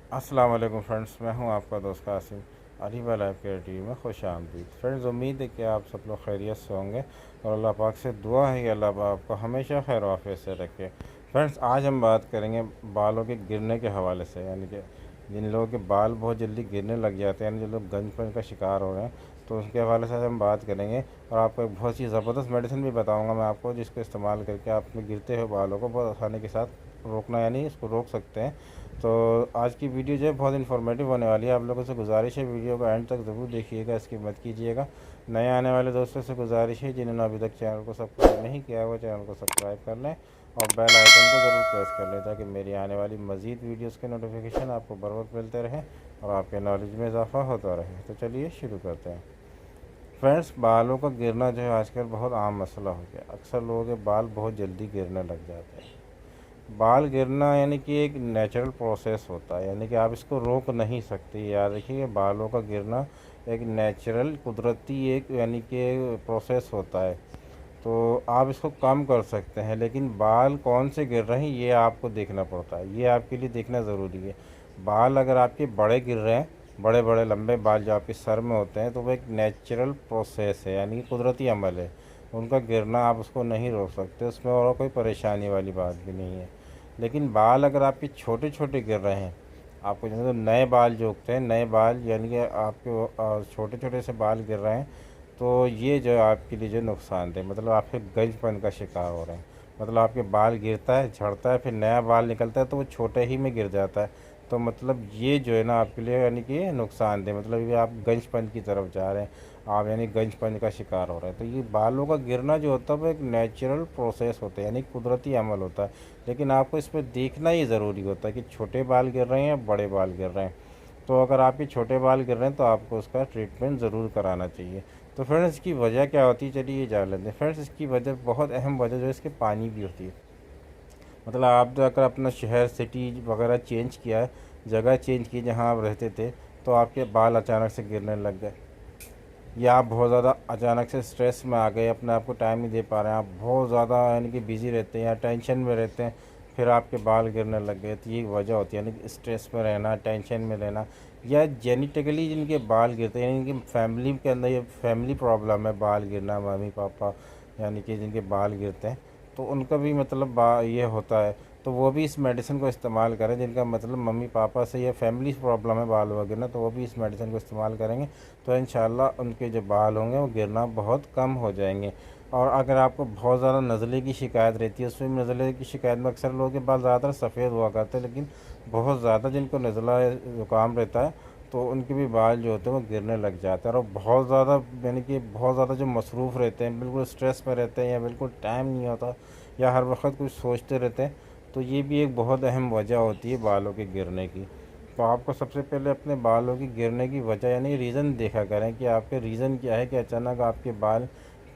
अस्सलाम वालेकुम फ्रेंड्स, मैं हूं आपका दोस्त Kasim. Areeba life care TV में खुश आमदीद। फ्रेंड्स, उम्मीद है कि आप सब लोग खैरियत से होंगे और अल्लाह पाक से दुआ है कि अल्लाह पाक आपको हमेशा खैर वाफियत से रखे। फ्रेंड्स, आज हम बात करेंगे बालों के गिरने के हवाले से, यानी कि जिन लोगों के बाल बहुत जल्दी गिरने लग जाते हैं, यानी जो लोग गंजपन का शिकार हो रहे हैं, तो उसके हवाले से आज हम बात करेंगे। और आपको एक बहुत ही ज़बरदस्त मेडिसिन भी बताऊँगा मैं आपको, जिसको इस्तेमाल करके आप अपने गिरते हुए बालों को बहुत आसानी के साथ रोकना, यानी इसको रोक सकते हैं। तो आज की वीडियो जो है बहुत इन्फॉर्मेटिव होने वाली है। आप लोगों से गुजारिश है वीडियो को एंड तक ज़रूर देखिएगा, इसकी मत कीजिएगा। नए आने वाले दोस्तों से गुजारिश है जिन्होंने अभी तक चैनल को सब्सक्राइब नहीं किया है वो चैनल को सब्सक्राइब कर लें और बेल आइकन को ज़रूर प्रेस कर लें, ताकि मेरी आने वाली मज़ीद वीडियोज़ के नोटिफिकेशन आपको बर वक्त मिलते रहें और आपके नॉलेज में इजाफ़ा होता रहे। तो चलिए शुरू करते हैं। फ्रेंड्स, बालों का गिरना जो है आजकल बहुत आम मसला हो गया। अक्सर लोगों के बाल बहुत जल्दी गिरने लग जाते हैं। बाल गिरना यानी कि एक नेचुरल प्रोसेस होता है, यानी कि आप इसको रोक नहीं सकते। याद रखिए, बालों का गिरना एक नेचुरल कुदरती एक यानी कि प्रोसेस होता है। तो आप इसको कम कर सकते हैं, लेकिन बाल कौन से गिर रहे हैं ये आपको देखना पड़ता है, ये आपके लिए देखना ज़रूरी है। बाल अगर आपके बड़े गिर रहे हैं, बड़े बड़े लंबे बाल जो आपके सर में होते हैं, तो वो एक नेचुरल प्रोसेस है, यानी कि कुदरती अमल है। उनका गिरना आप उसको नहीं रोक सकते, उसमें और कोई परेशानी वाली बात भी नहीं है। लेकिन बाल अगर आपके छोटे छोटे गिर रहे हैं, आपको जैसे नए बाल जो उगते हैं, नए बाल यानी कि आपके छोटे छोटे से बाल गिर रहे हैं, तो ये जो है आपके लिए जो नुकसानदेह, मतलब आपके गंजपन का शिकार हो रहे हैं। मतलब आपके बाल गिरता है, झड़ता है, फिर नया बाल निकलता है तो वो छोटे ही में गिर जाता है। तो मतलब ये जो है ना आपके लिए यानी कि नुकसानदेह, मतलब ये आप गंजपन की तरफ जा रहे हैं, आप यानी गंजपन का शिकार हो रहे हैं। तो ये बालों का गिरना जो होता है वो एक नेचुरल प्रोसेस होता है, यानी कुदरती अमल होता है। लेकिन आपको इस पर देखना ही ज़रूरी होता है कि छोटे बाल गिर रहे हैं या बड़े बाल गिर रहे हैं। तो अगर आपके छोटे बाल गिर रहे हैं तो आपको उसका ट्रीटमेंट ज़रूर कराना चाहिए। तो फ्रेंड्स, इसकी वजह क्या होती है, चलिए ये जान लेते हैं। फ्रेंड्स, इसकी वजह, बहुत अहम वजह जो है इसके पानी भी होती है। मतलब आप जो अगर अपना शहर सिटी वगैरह चेंज किया है, जगह चेंज की जहाँ आप रहते थे, तो आपके बाल अचानक से गिरने लग गए, या आप बहुत ज़्यादा अचानक से स्ट्रेस में आ गए, अपने आप को टाइम नहीं दे पा रहे हैं, आप बहुत ज़्यादा यानी कि बिज़ी रहते हैं या टेंशन में रहते हैं, फिर आपके बाल गिरने लग गए, तो ये वजह होती है। यानी कि स्ट्रेस में रहना, टेंशन में रहना, या जेनेटिकली जिनके बाल गिरते हैं, यानी कि फैमिली के अंदर ये फैमिली प्रॉब्लम है बाल गिरना, मम्मी पापा यानी कि जिनके बाल गिरते हैं, तो उनका भी मतलब ये होता है। तो वो भी इस मेडिसिन को इस्तेमाल करें, जिनका मतलब मम्मी पापा से या फैमिली प्रॉब्लम है बाल वगैरह ना, तो वो भी इस मेडिसिन को इस्तेमाल करेंगे तो इंशाल्लाह उनके जो बाल होंगे वो गिरना बहुत कम हो जाएंगे। और अगर आपको बहुत ज़्यादा नज़ले की शिकायत रहती है, उसमें नज़ले की शिकायत में अक्सर लोगों के बाल ज़्यादातर सफ़ेद हुआ करते हैं, लेकिन बहुत ज़्यादा जिनको नज़ला या ज़ुकाम रहता है, तो उनके भी बाल जो होते हैं वो गिरने लग जाते हैं। और बहुत ज़्यादा यानी कि बहुत ज़्यादा जो मसरूफ़ रहते हैं, बिल्कुल स्ट्रेस में रहते हैं, या बिल्कुल टाइम नहीं होता, या हर वक्त कुछ सोचते रहते हैं, तो ये भी एक बहुत अहम वजह होती है बालों के गिरने की। तो आपको सबसे पहले अपने बालों की गिरने की वजह यानी रीज़न देखा करें कि आपके रीज़न क्या है, कि अचानक आपके बाल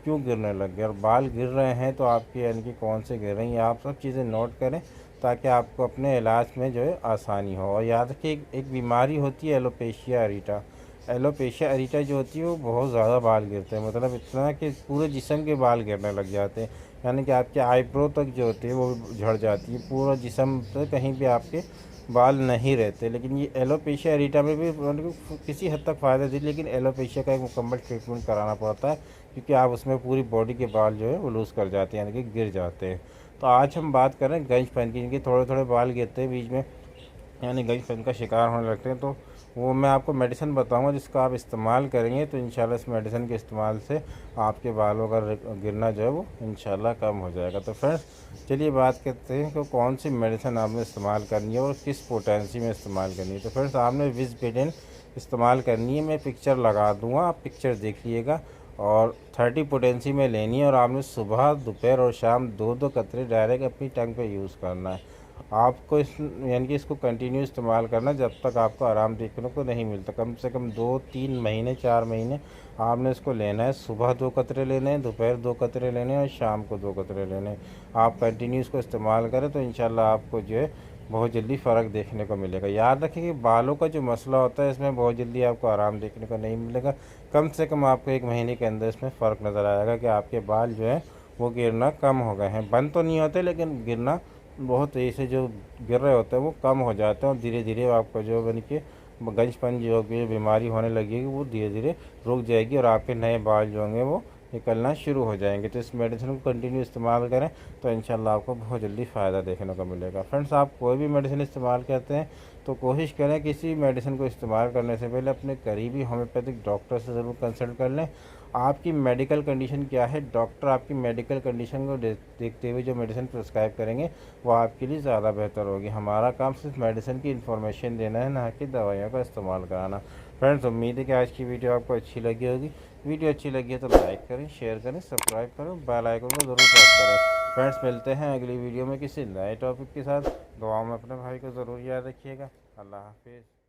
क्यों गिरने लग गए, और बाल गिर रहे हैं तो आपके यानी कि कौन से गिर रहे हैं, ये आप सब चीज़ें नोट करें, ताकि आपको अपने इलाज में जो है आसानी हो। और याद रखिए, एक बीमारी होती है एलोपेशिया अरीटा। एलोपेशिया अरीटा जो होती है वो बहुत ज़्यादा बाल गिरते हैं, मतलब इतना कि पूरे जिस्म के बाल गिरने लग जाते हैं, यानी कि आपके आईब्रो तक जो होती है वो झड़ जाती है, पूरा जिस्म पे कहीं भी आपके बाल नहीं रहते। लेकिन ये एलोपेशिया एरिटा में भी मतलब किसी हद तक फ़ायदा दी, लेकिन एलोपेशिया का एक मुकम्मल ट्रीटमेंट कराना पड़ता है, क्योंकि आप उसमें पूरी बॉडी के बाल जो है वो लूज़ कर जाते हैं, यानी कि गिर जाते हैं। तो आज हम बात करें गंजपन की, जिनके थोड़े थोड़े बाल गिरते हैं बीच में, यानी गंजपन का शिकार होने लगते हैं, तो वो मैं आपको मेडिसिन बताऊंगा जिसका आप इस्तेमाल करेंगे, तो इंशाल्लाह इस मेडिसिन के इस्तेमाल से आपके बालों का गिरना जो है वो इंशाल्लाह कम हो जाएगा। तो फ्रेंड्स, चलिए बात करते हैं कि कौन सी मेडिसिन आपने इस्तेमाल करनी है और किस पोटेंसी में इस्तेमाल करनी है। तो फ्रेंड्स, आपने विज़बिडेन इस्तेमाल करनी है, मैं पिक्चर लगा दूँगा, आप पिक्चर देखिएगा। और 30 पोटेंसी में लेनी है, और आपने सुबह, दोपहर और शाम दो दो कतरे डायरेक्ट अपनी टंग पे यूज़ करना है। आपको इस यानी कि इसको कंटिन्यू इस्तेमाल करना जब तक आपको आराम देखने को नहीं मिलता, कम से कम 2-3 महीने 4 महीने आपने इसको लेना है। सुबह 2 कतरे लेने हैं, दोपहर 2 कतरे लेने हैं और शाम को 2 कतरे लेने हैं। आप कंटिन्यू इसको इस्तेमाल करें तो इंशाल्लाह आपको जो है बहुत जल्दी फ़र्क देखने को मिलेगा। याद रखें कि बालों का जो मसला होता है, इसमें बहुत जल्दी आपको आराम देखने को नहीं मिलेगा। कम से कम आपको 1 महीने के अंदर इसमें फ़र्क नज़र आएगा कि आपके बाल जो है वो गिरना कम हो गए हैं। बंद तो नहीं होते, लेकिन गिरना बहुत तेज़ी से जो गिर रहे होते हैं वो कम हो जाते हैं और धीरे धीरे आपका जो यानी कि गंजपन जो की बीमारी होने लगेगी वो धीरे धीरे रुक जाएगी और आपके नए बाल जो होंगे वो निकलना शुरू हो जाएंगे। तो इस मेडिसिन को कंटिन्यू इस्तेमाल करें तो इंशाल्लाह आपको बहुत जल्दी फ़ायदा देखने को मिलेगा। फ्रेंड्स, आप कोई भी मेडिसिन इस्तेमाल करते हैं तो कोशिश करें किसी मेडिसिन को इस्तेमाल करने से पहले अपने करीबी होम्योपैथिक डॉक्टर से ज़रूर कंसल्ट कर लें। आपकी मेडिकल कंडीशन क्या है, डॉक्टर आपकी मेडिकल कंडीशन को देखते हुए जो मेडिसिन प्रिस्क्राइब करेंगे वो आपके लिए ज़्यादा बेहतर होगी। हमारा काम सिर्फ मेडिसिन की इन्फॉर्मेशन देना है, ना कि दवाइयों का इस्तेमाल कराना। फ्रेंड्स, उम्मीद है कि आज की वीडियो आपको अच्छी लगी होगी। वीडियो अच्छी लगी है तो लाइक करें, शेयर करें, सब्सक्राइब करें, बेल आइकन को ज़रूर प्रेस करें। फ्रेंड्स, मिलते हैं अगली वीडियो में किसी नए टॉपिक के साथ। दुआ में अपने भाई को ज़रूर याद रखिएगा। अल्लाह हाफिज़।